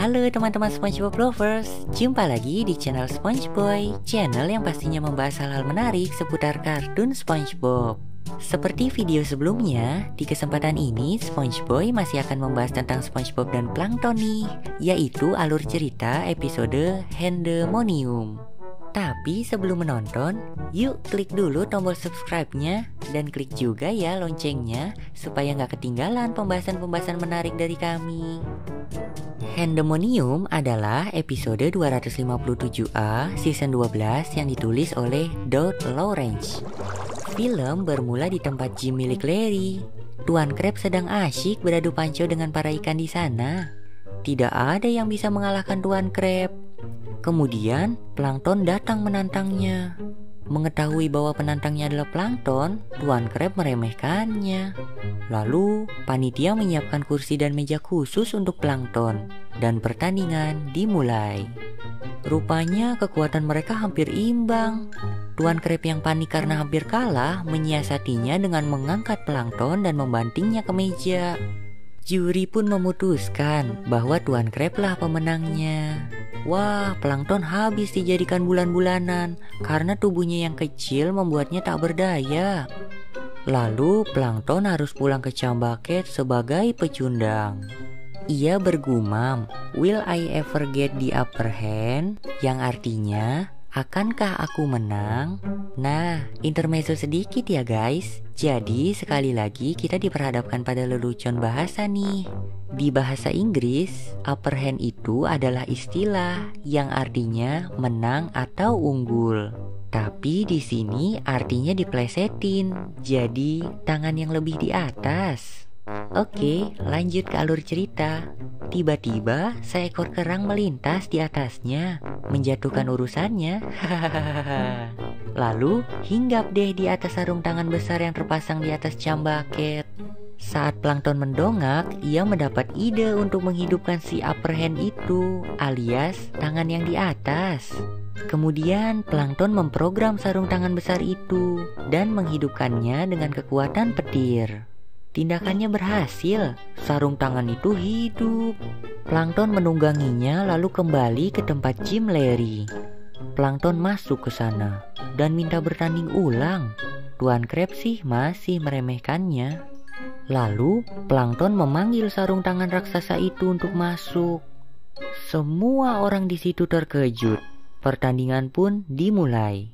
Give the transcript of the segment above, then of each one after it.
Halo teman-teman SpongeBob lovers, jumpa lagi di channel SpongeBoy, channel yang pastinya membahas hal-hal menarik seputar kartun SpongeBob. Seperti video sebelumnya, di kesempatan ini SpongeBoy masih akan membahas tentang SpongeBob dan Plankton nih, yaitu alur cerita episode Pandemonium. Tapi sebelum menonton, yuk klik dulu tombol subscribe-nya dan klik juga ya loncengnya supaya nggak ketinggalan pembahasan-pembahasan menarik dari kami. Pandemonium adalah episode 257A season 12 yang ditulis oleh Doug Lawrence. Film bermula di tempat gym milik Larry. Tuan Krab sedang asyik beradu panco dengan para ikan di sana. Tidak ada yang bisa mengalahkan Tuan Krab. Kemudian Plankton datang menantangnya. Mengetahui bahwa penantangnya adalah Plankton, Tuan Krab meremehkannya. Lalu panitia menyiapkan kursi dan meja khusus untuk Plankton, dan pertandingan dimulai. Rupanya kekuatan mereka hampir imbang. Tuan Krab yang panik karena hampir kalah menyiasatinya dengan mengangkat Plankton dan membantingnya ke meja. Juri pun memutuskan bahwa Tuan Krab lah pemenangnya. Wah, Plankton habis dijadikan bulan-bulanan karena tubuhnya yang kecil membuatnya tak berdaya. Lalu Plankton harus pulang ke Cambaket sebagai pecundang. Ia bergumam, "Will I ever get the upper hand?" Yang artinya, akankah aku menang? Nah, intermezzo sedikit ya guys. Jadi sekali lagi kita diperhadapkan pada lelucon bahasa nih. Di bahasa Inggris, upper hand itu adalah istilah yang artinya menang atau unggul. Tapi di sini artinya diplesetin, jadi tangan yang lebih di atas. Oke, lanjut ke alur cerita. Tiba-tiba seekor kerang melintas di atasnya, menjatuhkan urusannya. Lalu hinggap deh di atas sarung tangan besar yang terpasang di atas Cambaket. Saat Plankton mendongak, ia mendapat ide untuk menghidupkan si upper hand itu, alias tangan yang di atas. Kemudian Plankton memprogram sarung tangan besar itu dan menghidupkannya dengan kekuatan petir. Tindakannya berhasil, sarung tangan itu hidup. Plankton menungganginya lalu kembali ke tempat gym Larry. Plankton masuk ke sana dan minta bertanding ulang. Tuan Krab sih masih meremehkannya. Lalu Plankton memanggil sarung tangan raksasa itu untuk masuk. Semua orang di situ terkejut. Pertandingan pun dimulai.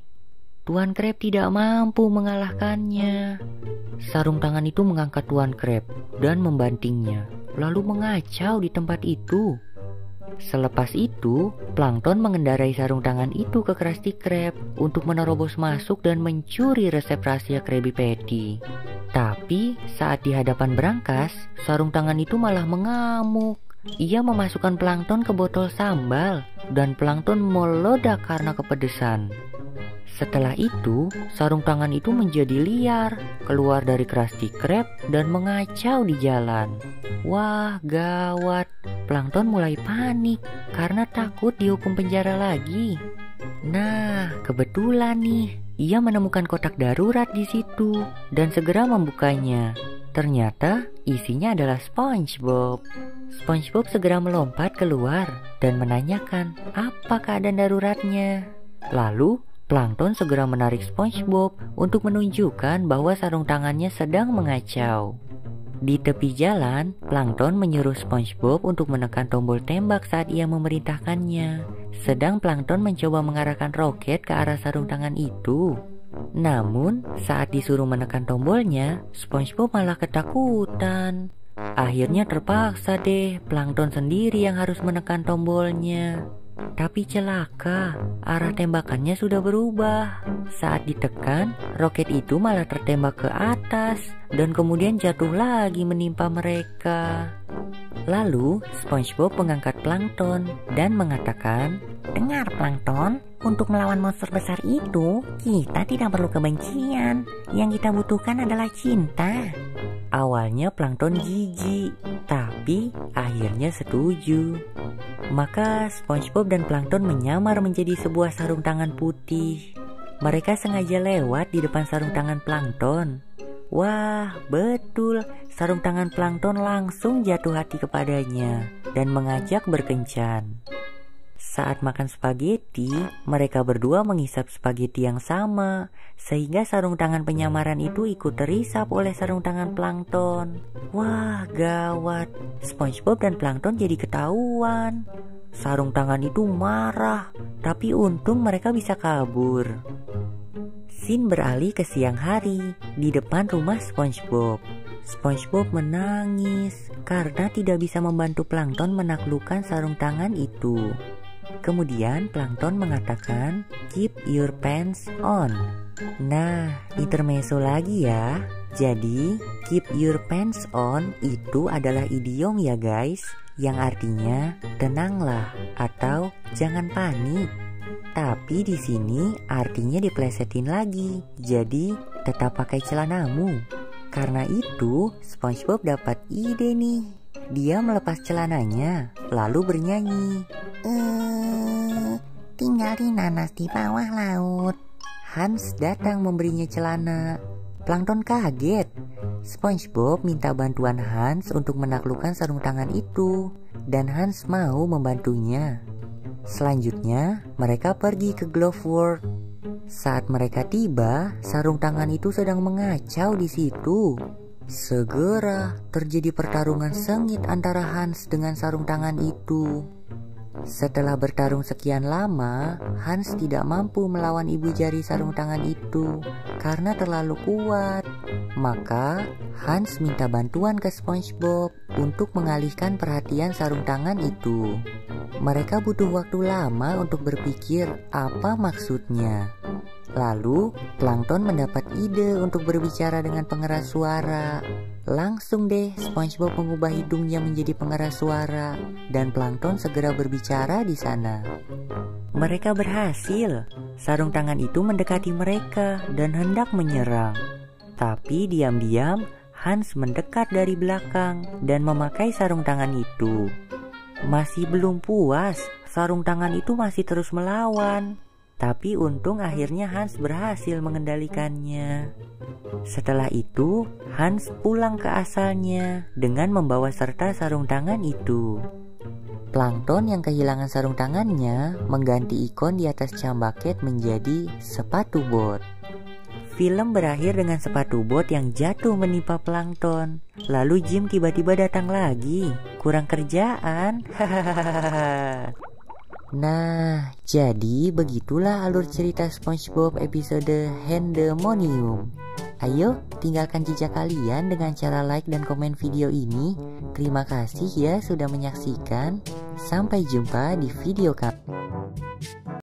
Tuan Krab tidak mampu mengalahkannya. Sarung tangan itu mengangkat Tuan Krab dan membantingnya, lalu mengacau di tempat itu. Selepas itu, Plankton mengendarai sarung tangan itu ke Krusty Krab untuk menerobos masuk dan mencuri resep rahasia Krabby Patty. Tapi saat di hadapan berangkas, sarung tangan itu malah mengamuk. Ia memasukkan Plankton ke botol sambal dan Plankton meledak karena kepedesan. Setelah itu, sarung tangan itu menjadi liar, keluar dari Krusty Krab dan mengacau di jalan. Wah, gawat. Plankton mulai panik karena takut dihukum penjara lagi. Nah, kebetulan nih, ia menemukan kotak darurat di situ dan segera membukanya. Ternyata isinya adalah SpongeBob. SpongeBob segera melompat keluar dan menanyakan apa keadaan daruratnya. Lalu Plankton segera menarik SpongeBob untuk menunjukkan bahwa sarung tangannya sedang mengacau. Di tepi jalan, Plankton menyuruh SpongeBob untuk menekan tombol tembak saat ia memerintahkannya. Sedang Plankton mencoba mengarahkan roket ke arah sarung tangan itu. Namun, saat disuruh menekan tombolnya, SpongeBob malah ketakutan. Akhirnya terpaksa deh Plankton sendiri yang harus menekan tombolnya. Tapi celaka, arah tembakannya sudah berubah. Saat ditekan, roket itu malah tertembak ke atas dan kemudian jatuh lagi menimpa mereka. Lalu SpongeBob mengangkat Plankton dan mengatakan, "Dengar Plankton, untuk melawan monster besar itu, kita tidak perlu kebencian. Yang kita butuhkan adalah cinta." Awalnya Plankton jijik, tapi akhirnya setuju. Maka SpongeBob dan Plankton menyamar menjadi sebuah sarung tangan putih. Mereka sengaja lewat di depan sarung tangan Plankton. Wah, betul, sarung tangan Plankton langsung jatuh hati kepadanya. dan mengajak berkencan. Saat makan spaghetti, mereka berdua menghisap spaghetti yang sama, sehingga sarung tangan penyamaran itu ikut terisap oleh sarung tangan Plankton. Wah, gawat. SpongeBob dan Plankton jadi ketahuan. Sarung tangan itu marah, tapi untung mereka bisa kabur. Scene beralih ke siang hari, di depan rumah SpongeBob. SpongeBob menangis karena tidak bisa membantu Plankton menaklukkan sarung tangan itu. Kemudian Plankton mengatakan, "Keep your pants on." Nah, intermezzo lagi ya. Jadi, keep your pants on itu adalah idiom ya guys, yang artinya tenanglah atau jangan panik. Tapi di sini artinya diplesetin lagi. Jadi, tetap pakai celanamu. Karena itu, SpongeBob dapat ide nih. Dia melepas celananya, lalu bernyanyi. Tinggal di nanas di bawah laut. Hans datang memberinya celana. Plankton kaget. SpongeBob minta bantuan Hans untuk menaklukkan sarung tangan itu, dan Hans mau membantunya. Selanjutnya, mereka pergi ke Glove World. Saat mereka tiba, sarung tangan itu sedang mengacau di situ. Segera terjadi pertarungan sengit antara Hans dengan sarung tangan itu. Setelah bertarung sekian lama, Hans tidak mampu melawan ibu jari sarung tangan itu karena terlalu kuat. Maka Hans minta bantuan ke SpongeBob untuk mengalihkan perhatian sarung tangan itu. Mereka butuh waktu lama untuk berpikir apa maksudnya. Lalu Plankton mendapat ide untuk berbicara dengan pengeras suara. Langsung deh SpongeBob mengubah hidungnya menjadi pengeras suara, dan Plankton segera berbicara di sana. Mereka berhasil. Sarung tangan itu mendekati mereka dan hendak menyerang. Tapi diam-diam Hans mendekat dari belakang dan memakai sarung tangan itu. Masih belum puas, sarung tangan itu masih terus melawan. Tapi untung akhirnya Hans berhasil mengendalikannya. Setelah itu, Hans pulang ke asalnya dengan membawa serta sarung tangan itu. Plankton yang kehilangan sarung tangannya mengganti ikon di atas cambaket menjadi sepatu bot. Film berakhir dengan sepatu bot yang jatuh menimpa Plankton. Lalu Jim tiba-tiba datang lagi. Kurang kerjaan. Hahaha. Nah, jadi begitulah alur cerita SpongeBob episode Handemonium. Ayo, tinggalkan jejak kalian dengan cara like dan komen video ini. Terima kasih ya sudah menyaksikan. Sampai jumpa di video kami.